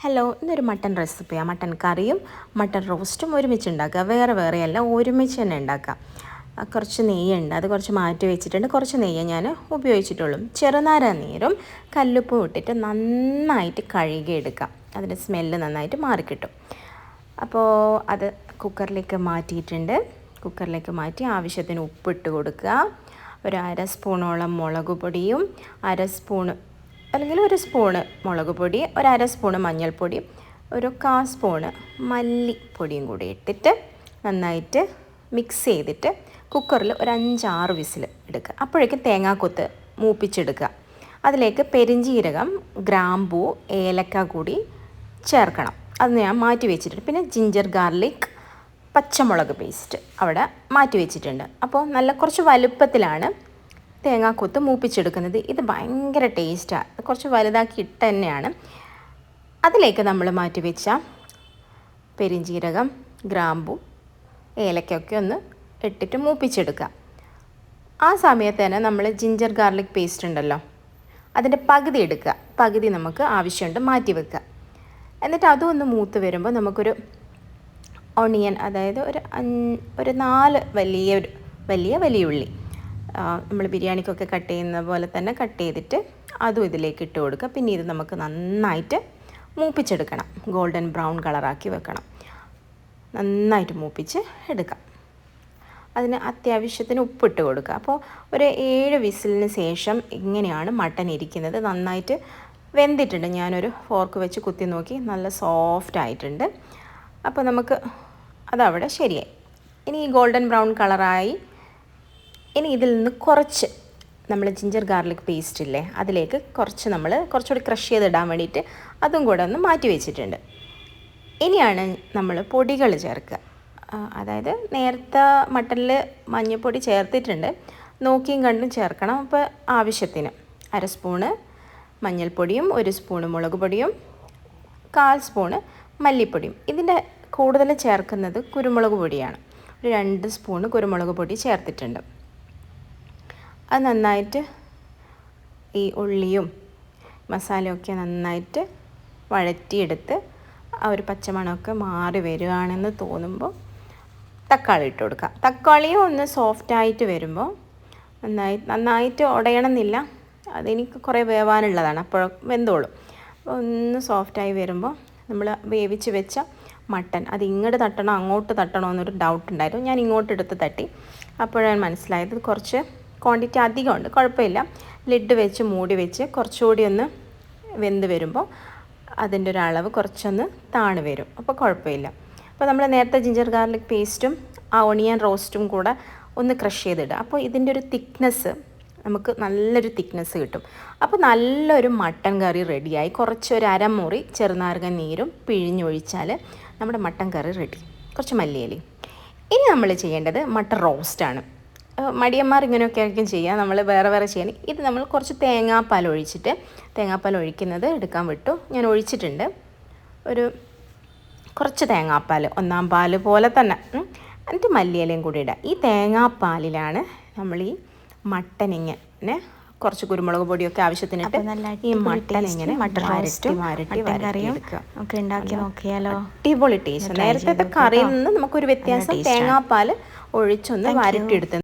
Hello, ഇന്നൊരു mutton റെസിപ്പിയാണ്. Mutton കറിയും മട്ടൻ റോസ്റ്റും ഒരുമിച്ച് ഉണ്ടാക്കുക. വേറെ വേറെയല്ല, ഒരുമിച്ച് തന്നെ ഉണ്ടാക്കാം. കുറച്ച് നെയ്യുണ്ട്, അത് കുറച്ച് മാറ്റി വെച്ചിട്ടുണ്ട്. കുറച്ച് നെയ്യേ ഞാൻ ഉപയോഗിച്ചിട്ടുള്ളൂ. ചെറുനാരങ്ങ കല്ലുപ്പും ഇട്ടിട്ട് നന്നായിട്ട് കഴുകിയെടുക്കാം. അതിൻ്റെ സ്മെല്ല് നന്നായിട്ട് മാറിക്കിട്ടും. അപ്പോൾ അത് കുക്കറിലേക്ക് മാറ്റിയിട്ടുണ്ട്. കുക്കറിലേക്ക് മാറ്റി ആവശ്യത്തിന് ഉപ്പിട്ട് കൊടുക്കുക. ഒരു അര സ്പൂണോളം മുളക് പൊടിയും അല്ലെങ്കിൽ ഒരു സ്പൂണ് മുളക് പൊടി, ഒരു അര സ്പൂണ് മഞ്ഞൾപ്പൊടി, ഒരു 1/4 സ്പൂണ് മല്ലിപ്പൊടിയും കൂടി ഇട്ടിട്ട് നന്നായിട്ട് മിക്സ് ചെയ്തിട്ട് കുക്കറിൽ ഒരു 5-6 വിസിൽ എടുക്കുക. അപ്പോഴേക്കും തേങ്ങാക്കൊത്ത് മൂപ്പിച്ചെടുക്കുക. അതിലേക്ക് പെരിഞ്ജീരകം, ഗ്രാമ്പൂ, ഏലക്ക കൂടി ചേർക്കണം. അത് ഞാൻ മാറ്റി വെച്ചിട്ടുണ്ട്. പിന്നെ ജിഞ്ചർ ഗാർലിക്, പച്ചമുളക് പേസ്റ്റ് അവിടെ മാറ്റി വെച്ചിട്ടുണ്ട്. അപ്പോൾ നല്ല കുറച്ച് വലുപ്പത്തിലാണ് തേങ്ങാക്കൊത്ത് മൂപ്പിച്ചെടുക്കുന്നത്. ഇത് ഭയങ്കര ടേസ്റ്റാണ്. കുറച്ച് വലുതാക്കി ഇട്ട് തന്നെയാണ്. അതിലേക്ക് നമ്മൾ മാറ്റി വെച്ച പെരിഞ്ജീരകം, ഗ്രാമ്പു, ഏലക്കൊക്കെ ഒന്ന് ഇട്ടിട്ട് മൂപ്പിച്ചെടുക്കുക. ആ സമയത്ത് തന്നെ നമ്മൾ ജിഞ്ചർ ഗാർലിക് പേസ്റ്റ് ഉണ്ടല്ലോ, അതിൻ്റെ പകുതി എടുക്കുക. പകുതി നമുക്ക് ആവശ്യമുണ്ട് മാറ്റി വെക്കുക. എന്നിട്ട് അതും ഒന്ന് മൂത്ത് വരുമ്പോൾ നമുക്കൊരു ഓണിയൻ, അതായത് ഒരു 4 വലിയ ഉള്ളി, നമ്മൾ ബിരിയാണിക്കൊക്കെ കട്ട് ചെയ്യുന്ന പോലെ തന്നെ കട്ട് ചെയ്തിട്ട് അതും ഇതിലേക്ക് ഇട്ട് കൊടുക്കുക. പിന്നെ ഇത് നമുക്ക് നന്നായിട്ട് മൂപ്പിച്ചെടുക്കണം. ഗോൾഡൻ ബ്രൗൺ കളറാക്കി വെക്കണം. നന്നായിട്ട് മൂപ്പിച്ച് എടുക്കാം. അതിന് അത്യാവശ്യത്തിന് ഉപ്പിട്ട് കൊടുക്കുക. അപ്പോൾ ഒരു 7 വിസിലിന് ശേഷം ഇങ്ങനെയാണ് മട്ടൻ ഇരിക്കുന്നത്. നന്നായിട്ട് വെന്തിട്ടുണ്ട്. ഞാനൊരു ഫോർക്ക് വെച്ച് കുത്തി നോക്കി, നല്ല സോഫ്റ്റ് ആയിട്ടുണ്ട്. അപ്പോൾ നമുക്ക് അതവിടെ ശരിയായി. ഇനി ഈ ഗോൾഡൻ ബ്രൗൺ കളറായി. ഇനി ഇതിൽ നിന്ന് കുറച്ച് നമ്മൾ ജിഞ്ചർ ഗാർലിക് പേസ്റ്റ് ഇല്ലേ, അതിലേക്ക് കുറച്ചുകൂടി ക്രഷ് ചെയ്തിടാൻ വേണ്ടിയിട്ട് അതും കൂടെ ഒന്ന് മാറ്റി വെച്ചിട്ടുണ്ട്. ഇനിയാണ് നമ്മൾ പൊടികൾ ചേർക്കുക. അതായത് നേരത്തെ മട്ടനിൽ മഞ്ഞൾപ്പൊടി ചേർത്തിട്ടുണ്ട്, നോക്കിയും കണ്ടും ചേർക്കണം. അപ്പോൾ ആവശ്യത്തിന് 1/2 സ്പൂണ് മഞ്ഞൾപ്പൊടിയും 1 സ്പൂണ് മുളക് പൊടിയും 1/4 സ്പൂണ് മല്ലിപ്പൊടിയും. ഇതിൻ്റെ കൂടുതൽ ചേർക്കുന്നത് കുരുമുളക് പൊടിയാണ്. ഒരു 2 സ്പൂണ് കുരുമുളക് പൊടി ചേർത്തിട്ടുണ്ട്. അത് നന്നായിട്ട് ഈ ഉള്ളിയും മസാലയൊക്കെ നന്നായിട്ട് വഴറ്റിയെടുത്ത് ആ ഒരു പച്ചമണമൊക്കെ മാറി വരികയാണെന്ന് തോന്നുമ്പോൾ തക്കാളി ഇട്ട് കൊടുക്കുക. തക്കാളിയും ഒന്ന് സോഫ്റ്റായിട്ട് വരുമ്പോൾ നന്നായിട്ട് ഉടയണമെന്നില്ല, അതെനിക്ക് കുറേ വേവാനുള്ളതാണ്, അപ്പോൾ വെന്തോളും. അപ്പോൾ ഒന്ന് സോഫ്റ്റായി വരുമ്പോൾ നമ്മൾ വേവിച്ച് വെച്ച മട്ടൻ അത് ഇങ്ങോട്ട് തട്ടണോ അങ്ങോട്ട് തട്ടണോ എന്നൊരു ഡൗട്ട് ഉണ്ടായിരുന്നു. ഞാൻ ഇങ്ങോട്ട് എടുത്ത് തട്ടി. അപ്പോഴാണ് മനസ്സിലായത് കുറച്ച് ക്വാണ്ടിറ്റി അധികമുണ്ട്. കുഴപ്പമില്ല, ലിഡ് വെച്ച് മൂടി വെച്ച് കുറച്ചുകൂടി ഒന്ന് വെന്ത് വരുമ്പോൾ അതിൻ്റെ ഒരു അളവ് കുറച്ചൊന്ന് താണു വരും. അപ്പോൾ കുഴപ്പമില്ല. അപ്പോൾ നമ്മൾ നേരത്തെ ജിഞ്ചർ ഗാർലിക് പേസ്റ്റും ആ ഓണിയൻ റോസ്റ്റും കൂടെ ഒന്ന് ക്രഷ് ചെയ്തിടുക. അപ്പോൾ ഇതിൻ്റെ ഒരു തിക്നെസ്, നമുക്ക് നല്ലൊരു തിക്നെസ് കിട്ടും. അപ്പോൾ നല്ലൊരു മട്ടൻ കറി റെഡിയായി. ഒരു അരമുറി ചെറുനാരങ്ങ നീരും പിഴിഞ്ഞൊഴിച്ചാൽ നമ്മുടെ മട്ടൻ കറി റെഡി. കുറച്ച് മല്ലിയിലയും. ഇനി നമ്മൾ ചെയ്യേണ്ടത് മട്ടൻ റോസ്റ്റാണ്. മടിയന്മാർ ഇങ്ങനെയൊക്കെ ആയിരിക്കും ചെയ്യുക, നമ്മൾ വേറെ വേറെ ചെയ്യണം. ഇത് നമ്മൾ കുറച്ച് തേങ്ങാപ്പാൽ ഒഴിക്കുന്നത് എടുക്കാൻ വിട്ടു. ഞാൻ ഒഴിച്ചിട്ടുണ്ട്. കുറച്ച് തേങ്ങാപ്പാൽ, 1/4 പാൽ പോലെ തന്നെ, എന്നിട്ട് മല്ലിയിലയും കൂടി ഇടുക. ഈ തേങ്ങാപ്പാലിലാണ് നമ്മൾ ഈ മട്ടൻ ഇങ്ങനെ കുറച്ച് കുരുമുളക് പൊടിയൊക്കെ ആവശ്യത്തിനിട്ട് ഈ മട്ടൻ ഇങ്ങനെ വരട്ടി എടുക്കുക. നമുക്ക് ഉണ്ടാക്കി നോക്കിയാലോ? അടിപൊളി ടേസ്റ്റ്. നേരത്തെ കറിയിൽ നിന്ന് നമുക്കൊരു വ്യത്യാസം, തേങ്ങാപ്പാൽ ഒഴിച്ചൊന്ന് വരട്ടിയെടുത്ത്